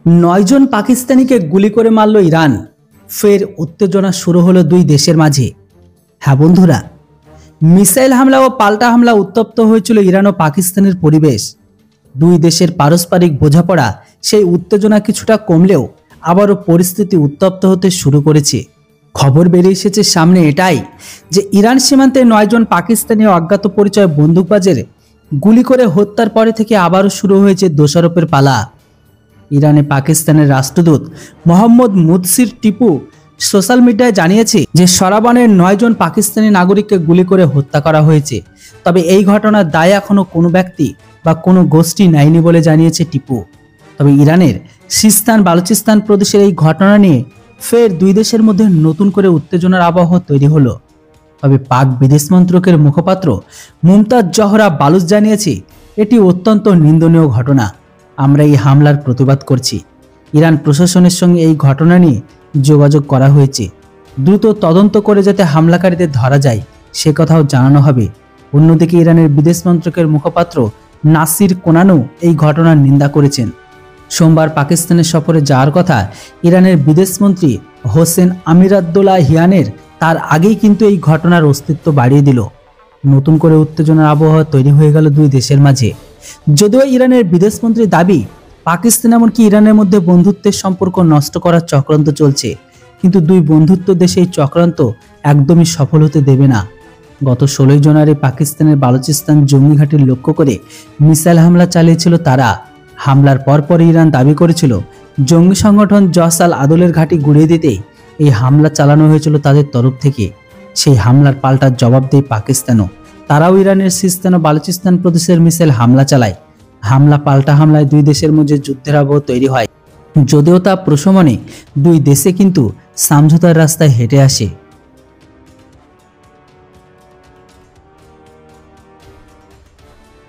9 জন পাকিস্তানিকে গুলি করে মারল ইরান। ফের উত্তেজনা শুরু হলো দুই দেশের মাঝে। হ্যাঁ বন্ধুরা, মিসাইল হামলা ও পাল্টা হামলা উত্তপ্ত হয়েছিল ইরান ও পাকিস্তানের পরিবেশ। দুই দেশের পারস্পরিক বোঝাপড়া সেই উত্তেজনা কিছুটা কমলেও আবারও পরিস্থিতি উত্তপ্ত হতে শুরু করেছে। খবর বেরিয়ে এসেছে সামনে এটাই যে ইরান সীমান্তে 9 জন পাকিস্তানি অজ্ঞাত পরিচয় বন্দুকবাজের গুলি করে হত্যার পরে থেকে আবারও শুরু হয়েছে দোষারোপের পালা। ইরানে পাকিস্তানের রাষ্ট্রদূত মোহাম্মদ মুদসির টিপু সোশ্যাল মিডিয়ায় জানিয়েছে যে সরাবানের 9 জন পাকিস্তানি নাগরিককে গুলি করে হত্যা করা হয়েছে। তবে এই ঘটনার দায় এখনো কোনো ব্যক্তি বা কোনো গোষ্ঠী নেয়নি বলে জানিয়েছে টিপু। তবে ইরানের সিস্তান বালুচিস্তান প্রদেশের এই ঘটনা নিয়ে ফের দুই দেশের মধ্যে নতুন করে উত্তেজনার আবহ তৈরি হলো। তবে পাক বিদেশ মন্ত্রকের মুখপাত্র মুমতাজ জহরা বালুচ জানিয়েছে, এটি অত্যন্ত নিন্দনীয় ঘটনা। আমরা এই হামলার প্রতিবাদ করছি। ইরান প্রশাসনের সঙ্গে এই ঘটনা নিয়ে যোগাযোগ করা হয়েছে। দ্রুত তদন্ত করে যাতে হামলাকারীদের ধরা যায় সে কথাও জানানো হবে। অন্যদিকে ইরানের বিদেশ মন্ত্রকের মুখপাত্র নাসির কোনানও এই ঘটনার নিন্দা করেছেন। সোমবার পাকিস্তানের সফরে যাওয়ার কথা ইরানের বিদেশমন্ত্রী হোসেন আমিরাদ্দোলাহিয়ানের, তার আগেই কিন্তু এই ঘটনার অস্তিত্ব বাড়িয়ে দিল। নতুন করে উত্তেজনার আবহাওয়া তৈরি হয়ে গেল দুই দেশের মাঝে। যদিও ইরানের বিদেশমন্ত্রীর দাবি পাকিস্তান এমনকি ইরানের মধ্যে বন্ধুত্বের সম্পর্ক নষ্ট করার চক্রান্ত চলছে, কিন্তু দুই বন্ধুত্ব দেশে এই চক্রান্ত একদমই সফল হতে দেবে না। গত 16 জানুয়ারি পাকিস্তানের বালুচিস্তান জঙ্গি ঘাঁটি লক্ষ্য করে মিসাইল হামলা চালিয়েছিল তারা। হামলার পরপর ইরান দাবি করেছিল জঙ্গি সংগঠন জস আল আদলের ঘাঁটি গুড়িয়ে দিতে এই হামলা চালানো হয়েছিল তাদের তরফ থেকে। সেই হামলার পাল্টা জবাব দেয় পাকিস্তানও। তারাও ইরানের সিস্তান ও বালুচিস্তান প্রদেশের মিসাইল হামলা চালায়। হামলা পাল্টা হামলায় দুই দেশের মধ্যে যুদ্ধের আবহ তৈরি হয়। যদিও তা প্রশমনে দুই দেশে কিন্তু সমঝোতার রাস্তায় হেঁটে আসে।